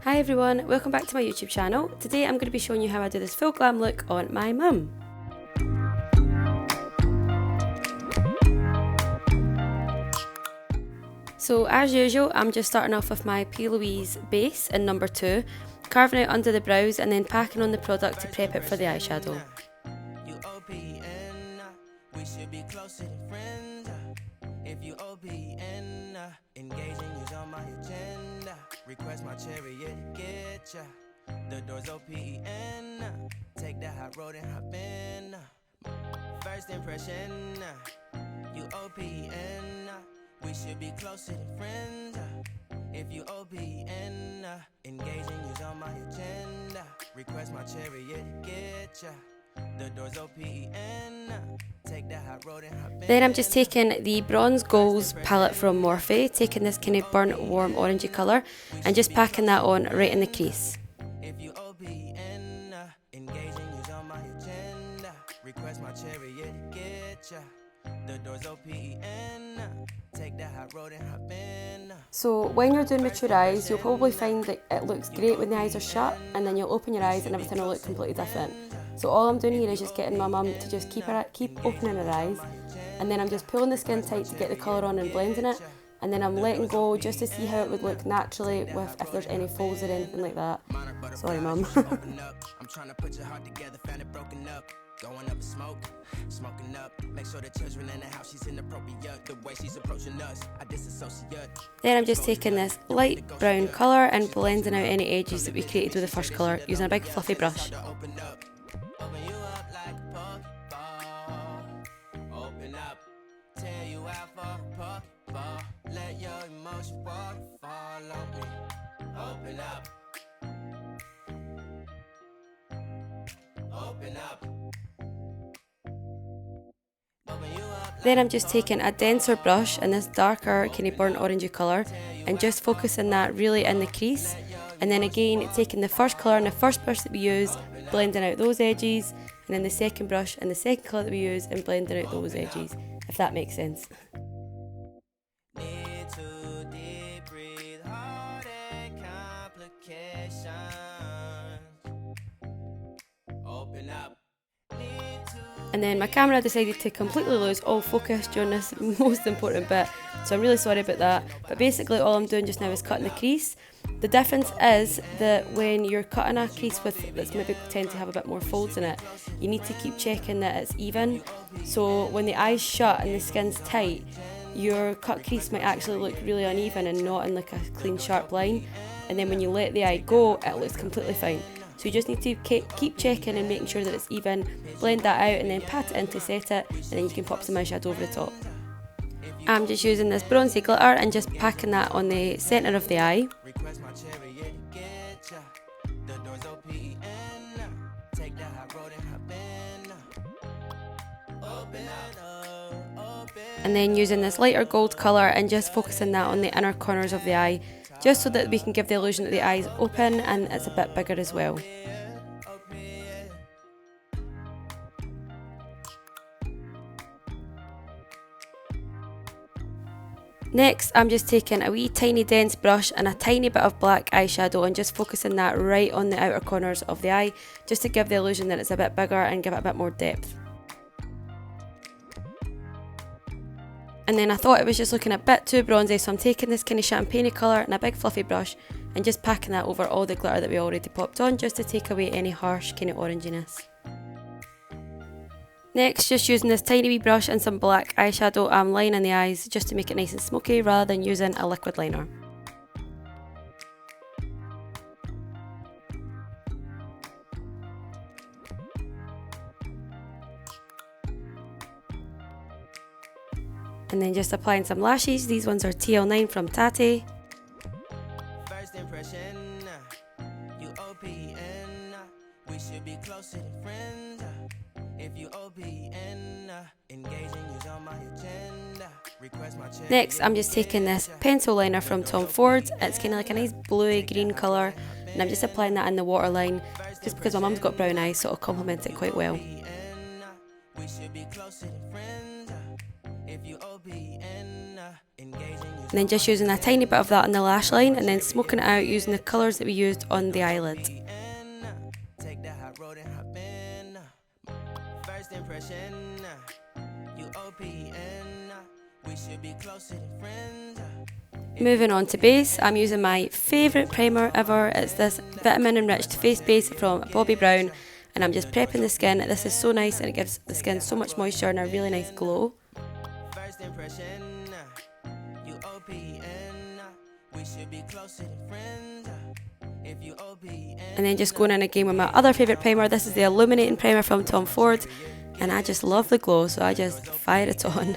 Hi everyone, welcome back to my YouTube channel. Today I'm going to be showing you how I do this full glam look on my mum. So as usual, I'm just starting off with my P. Louise base in number 2, carving out under the brows and then packing on the product to prep it for the eyeshadow. Request my chariot, get ya. The doors open, take that hot road and hop in. First impression, you OPN. We should be closer than friends. If you OPN, engaging you's on my agenda. Request my chariot, get ya. The doors open, take that hot road and hop in. Then I'm just taking the Bronze Goals palette from Morphe, taking this kind of burnt warm orangey colour and just packing that on right in the crease. If you OPN, engaging you's on my agenda. Request my chariot, get ya. The doors open, take that hot road and hop in. So when you're doing mature eyes, you'll probably find that it looks great when the eyes are shut, and then you'll open your eyes and everything will look completely different. So all I'm doing here is just getting my mum to just keep opening her eyes, and then I'm just pulling the skin tight to get the colour on and blending it, and then I'm letting go just to see how it would look naturally with if there's any folds or anything like that. Sorry mum. I'm trying to put your heart together, found it broken up. Going up in smoke, smoking up. Make sure the children in the house, she's inappropriate. The way she's approaching us, I disassociate. Then I'm just taking this light brown colour and blending out any edges that we created with the first colour using a big fluffy brush. Open you up like a Pokeball. Open up, tear you out for a Pokeball. Let your emotion waterfall on me. Open up. Open up. Then I'm just taking a denser brush in this darker kind of burnt orangey colour and just focusing that really in the crease, and then again taking the first colour and the first brush that we use, blending out those edges, and then the second brush and the second colour that we use and blending out those edges, if that makes sense. Need to deep breathe, heartache, complications. Open up. And then my camera decided to completely lose all focus during this most important bit, so I'm really sorry about that. But basically all I'm doing just now is cutting the crease. The difference is that when you're cutting a crease that's maybe tend to have a bit more folds in it, you need to keep checking that it's even. So when the eye's shut and the skin's tight, your cut crease might actually look really uneven and not in like a clean sharp line. And then when you let the eye go, it looks completely fine. So you just need to keep checking and making sure that it's even, blend that out and then pat it in to set it, and then you can pop some eyeshadow over the top. I'm just using this bronzy glitter and just packing that on the centre of the eye. And then using this lighter gold colour and just focusing that on the inner corners of the eye, just so that we can give the illusion that the eye is open and it's a bit bigger as well. Next, I'm just taking a wee tiny dense brush and a tiny bit of black eyeshadow and just focusing that right on the outer corners of the eye, just to give the illusion that it's a bit bigger and give it a bit more depth. And then I thought it was just looking a bit too bronzy, so I'm taking this kind of champagne colour and a big fluffy brush and just packing that over all the glitter that we already popped on, just to take away any harsh kind of oranginess. Next, just using this tiny wee brush and some black eyeshadow, I'm lining the eyes just to make it nice and smoky rather than using a liquid liner. And then just applying some lashes. These ones are TL9 from Tati. First impression, you OPN. We should be closer than friends. If you OPN, engaging you's on my agenda. Request my check. Next, I'm just taking this pencil liner from Tom Ford. It's kind of like a nice bluey green colour, and I'm just applying that in the waterline just because my mum's got brown eyes, so it'll complement it quite well. We should be closer than friends. If you OPN, And then just using a tiny bit of that on the lash line and then smoking it out using the colours that we used on the eyelid. Moving on to base, I'm using my favourite primer ever. It's this vitamin enriched face base from Bobbi Brown, and I'm just prepping the skin. This is so nice and it gives the skin so much moisture and a really nice glow. And then just going in again with my other favourite primer. This is the illuminating primer from Tom Ford, and I just love the glow, so I just fire it on.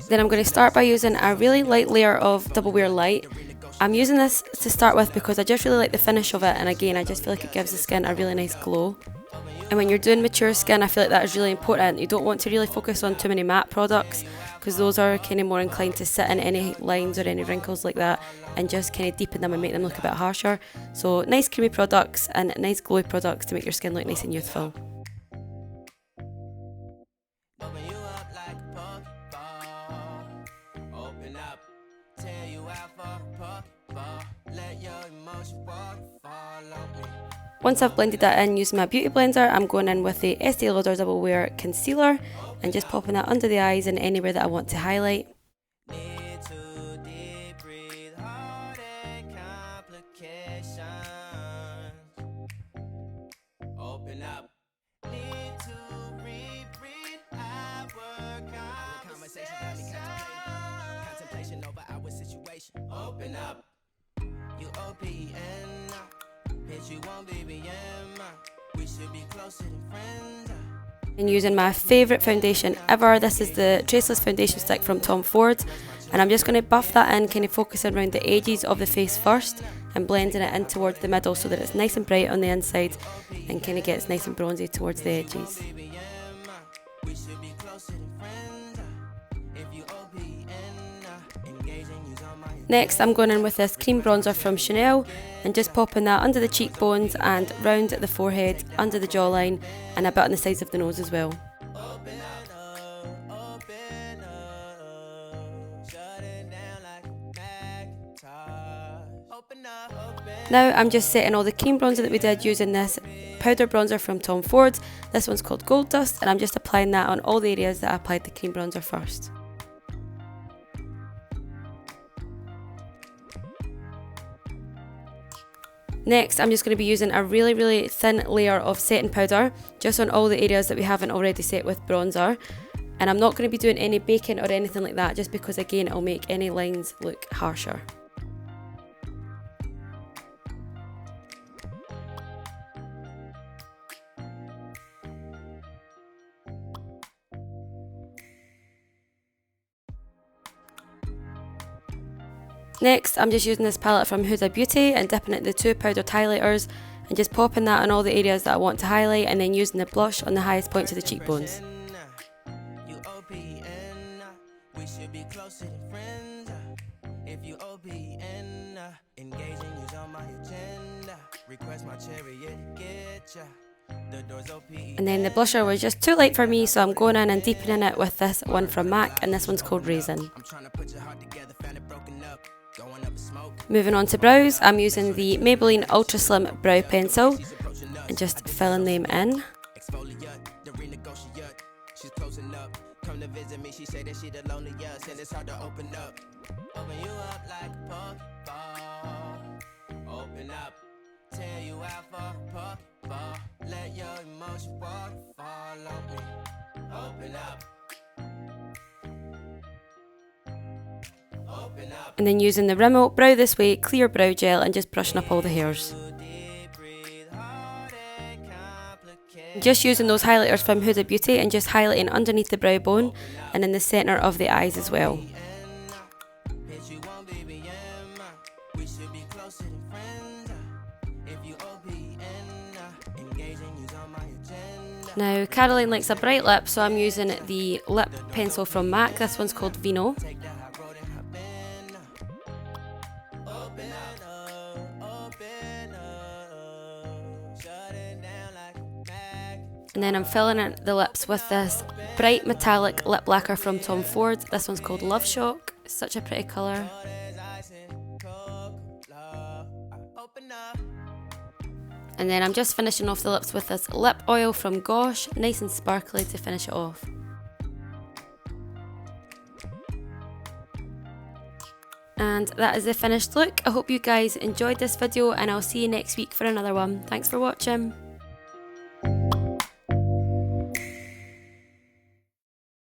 Then I'm going to start by using a really light layer of Double Wear Light. I'm using this to start with because I just really like the finish of it, and again I just feel like it gives the skin a really nice glow. And when you're doing mature skin, I feel like that is really important. You don't want to really focus on too many matte products because those are kind of more inclined to sit in any lines or any wrinkles like that and just kind of deepen them and make them look a bit harsher. So nice creamy products and nice glowy products to make your skin look nice and youthful. Once I've blended that in using my beauty blender, I'm going in with the Estee Lauder Double Wear Concealer and just popping that under the eyes and anywhere that I want to highlight. And using my favourite foundation ever, this is the Traceless Foundation Stick from Tom Ford, and I'm just going to buff that in, kind of focusing around the edges of the face first and blending it in towards the middle so that it's nice and bright on the inside and kind of gets nice and bronzy towards the edges. Next, I'm going in with this cream bronzer from Chanel and just popping that under the cheekbones and round the forehead, under the jawline and a bit on the sides of the nose as well. Now I'm just setting all the cream bronzer that we did using this powder bronzer from Tom Ford. This one's called Gold Dust, and I'm just applying that on all the areas that I applied the cream bronzer first. Next, I'm just going to be using a really thin layer of setting powder just on all the areas that we haven't already set with bronzer. And I'm not going to be doing any baking or anything like that, just because again it'll make any lines look harsher. Next, I'm just using this palette from Huda Beauty and dipping it in the two powdered highlighters and just popping that on all the areas that I want to highlight, and then using the blush on the highest points of the cheekbones. And then the blusher was just too light for me, so I'm going in and deepening it with this one from MAC, and this one's called Raisin. Moving on to brows, I'm using the Maybelline Ultra Slim Brow Pencil and just filling them in. And then using the Rimmel Brow This Way Clear Brow Gel and just brushing up all the hairs. Just using those highlighters from Huda Beauty and just highlighting underneath the brow bone and in the centre of the eyes as well. Now Caroline likes a bright lip, so I'm using the lip pencil from MAC. This one's called Vino. And then I'm filling in the lips with this bright metallic lip lacquer from Tom Ford. This one's called Love Shock. It's such a pretty colour. And then I'm just finishing off the lips with this lip oil from Gosh, nice and sparkly to finish it off. And that is the finished look. I hope you guys enjoyed this video and I'll see you next week for another one. Thanks for watching.